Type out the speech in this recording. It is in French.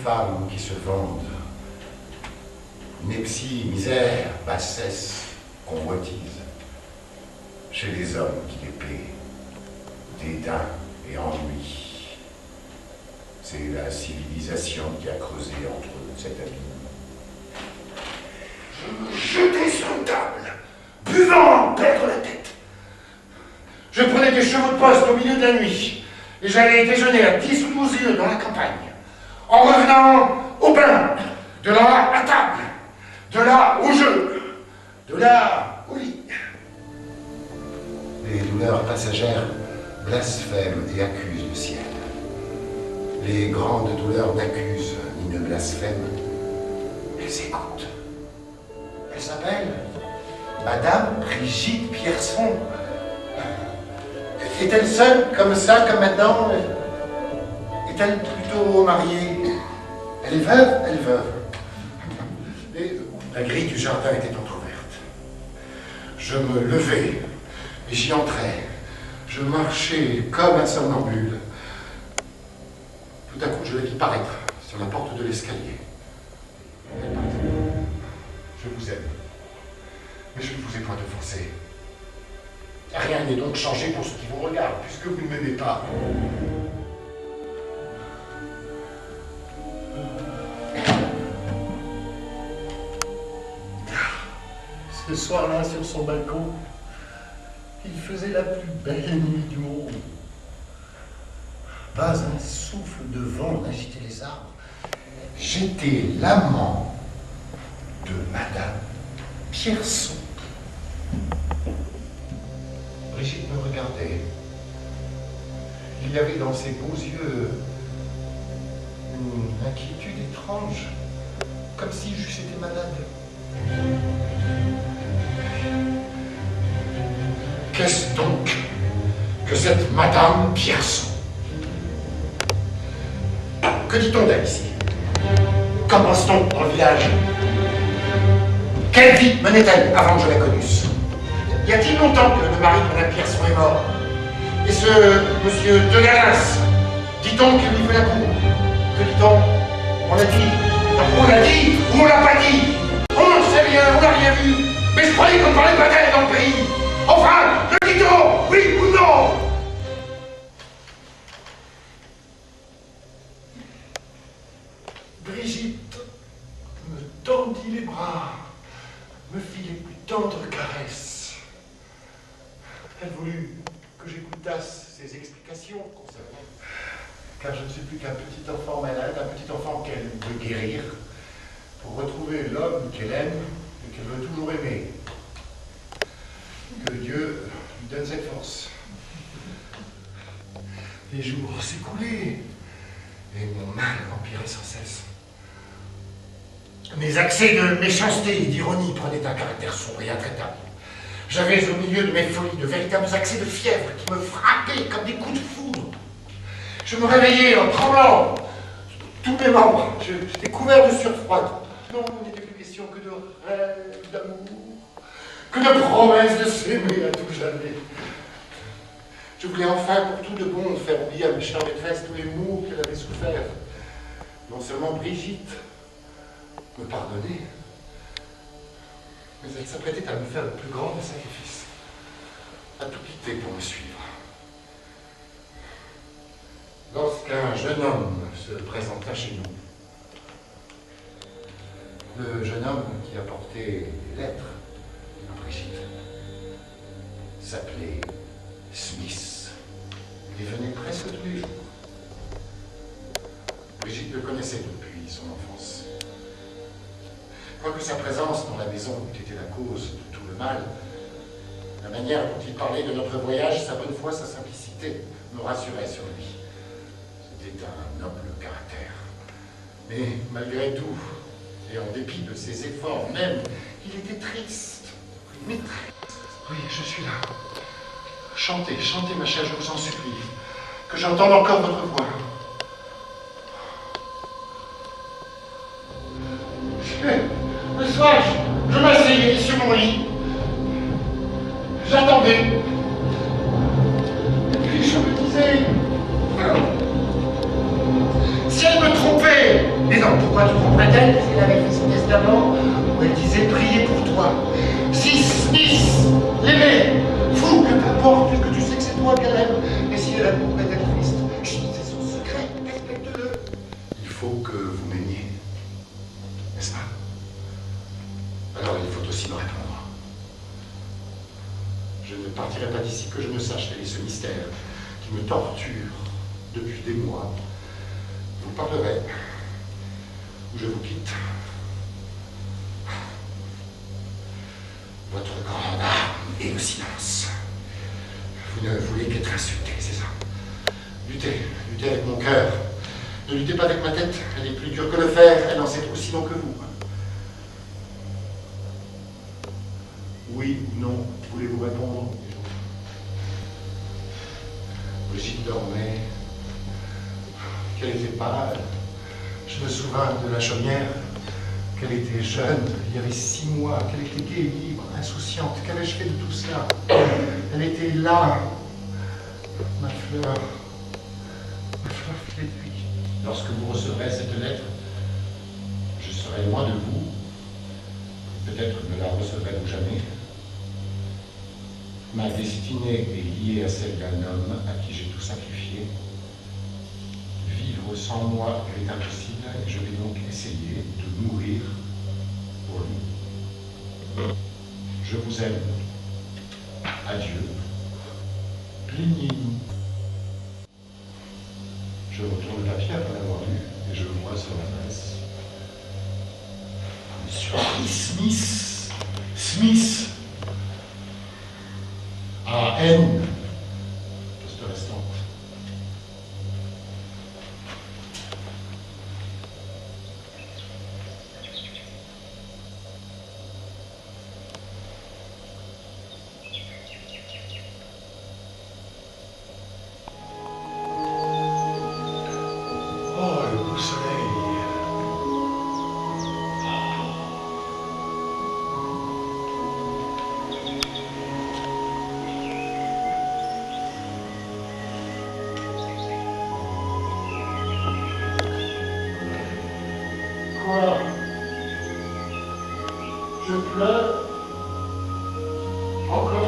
femmes qui se vendent. Ineptie, misère, bassesse, convoitise. Chez les hommes qui les paient, dédain et ennui. C'est la civilisation qui a creusé entre eux cet abîme. Je me jetais sur une table, buvant, perdre la tête. Je prenais des chevaux de poste au milieu de la nuit, et j'allais déjeuner à 10 ou 12 lieues dans la campagne, en revenant au bain, de là à table, de là au jeu, de là au lit. Les douleurs passagères blasphèment et accusent le ciel. Les grandes douleurs n'accusent ni ne blasphèment, elles écoutent. Elle s'appelle Madame Brigitte Pierson. Est-elle seule, comme ça, comme maintenant? Est-elle plutôt mariée? Elle est veuve? Elle est veuve. Et la grille du jardin était entrouverte. Je me levai et j'y entrais. Je marchais comme un somnambule. Tout à coup, je la vis paraître sur la porte de l'escalier. Elle partait. Je vous aime, mais je ne vous ai point offensé. Rien n'est donc changé pour ce qui vous regarde, puisque vous ne m'aimez pas. Ce soir-là, sur son balcon, il faisait la plus belle nuit du monde. Pas un souffle de vent n'agitait les arbres. J'étais l'amant de Madame Pierson. Brigitte me regardait. Il y avait dans ses beaux yeux une inquiétude étrange, comme si j'eusse été malade. Qu'est-ce donc que cette Madame Pierson? Que dit-on d'elle ici? Qu'en pense-t-on dans le village? Quelle vie menait-elle avant que je la connusse? Y a-t-il longtemps que le mari de Madame Pierson est mort? Et ce monsieur de Galas, dit-on qu'il lui fait la cour? Que dit-on? On l'a dit. On l'a dit ou on l'a pas dit? On n'en sait rien, on n'a rien vu. Mais je croyais qu'on ne parlait pas d'elle dans le pays. Enfin, le dit-on? Oui ou non? Brigitte me tendit les bras, me fit les plus tendres caresses. Elle voulut que j'écoutasse ses explications concernant, car je ne suis plus qu'un petit enfant malade, un petit enfant qu'elle veut guérir, pour retrouver l'homme qu'elle aime et qu'elle veut toujours aimer. Que Dieu lui donne cette force. Les jours s'écoulaient et mon mal empirait sans cesse. Mes accès de méchanceté et d'ironie prenaient un caractère sombre et intraitable. J'avais au milieu de mes folies de véritables accès de fièvre qui me frappaient comme des coups de foudre. Je me réveillais en tremblant, tous mes membres, j'étais couvert de sueur froide. Non, il n'était plus question que de rêves d'amour, que de promesses de s'aimer à tout jamais. Je voulais enfin pour tout de bon faire oublier à ma chère maîtresse tous les maux qu'elle avait souffert. Non seulement Brigitte me pardonnait, mais elle s'apprêtait à me faire le plus grand des sacrifices, à tout quitter pour me suivre. Lorsqu'un jeune homme se présenta chez nous, le jeune homme qui apportait des lettres à Brigitte s'appelait Smith. Il venait presque tous les jours. Brigitte le connaissait depuis son enfance. Quoique sa présence dans la maison eût été la cause de tout le mal, la manière dont il parlait de notre voyage, sa bonne foi, sa simplicité, me rassuraient sur lui. C'était un noble caractère. Mais malgré tout, et en dépit de ses efforts même, il était triste. Mais triste. Oui, je suis là. Chantez, chantez, ma chère, je vous en supplie. Que j'entende encore votre voix. Le soir, je m'asseyais sur mon lit. J'attendais. Et puis je me disais, si elle me trompait, et Pourquoi tu prends pas d'elle si elle avait fait son testament où elle disait prier pour toi? Smith, l'aimer, fou, que t'importe, puisque tu sais que c'est toi qu'elle aime. Et si elle a pour être triste, chut, c'est son secret, respecte-le. Il faut que vous m'aimiez, n'est-ce pas? Alors il faut aussi me répondre. Je ne partirai pas d'ici que je ne sache quel est ce mystère qui me torture depuis des mois. Vous parlerez, ou je vous quitte. Votre grande arme est le silence. Vous ne voulez qu'être insulté, c'est ça? Luttez avec mon cœur. Ne luttez pas avec ma tête, elle est plus dure que le fer, elle en sait aussi long que vous. Oui ou non, voulez-vous répondre? Brigitte dormait, qu'elle était pâle. Je me souviens de la chaumière, qu'elle était jeune, il y avait 6 mois, qu'elle était gaie, libre, insouciante. Qu'avais-je fait de tout cela? Elle était là, ma fleur flétrie. Lorsque vous recevrez cette lettre, je serai loin de vous. Peut-être ne la recevrez-vous jamais. Ma destinée est liée à celle d'un homme à qui j'ai tout sacrifié. Vivre sans moi est impossible et je vais donc essayer de mourir pour lui. Je vous aime. Adieu. Plaignez-nous. Je retourne le papier après l'avoir lu et je vois sur l'adresse. Monsieur Smith. A.N. Poste restante. Oh, le beau soleil. Quoi? Je pleure? Encore?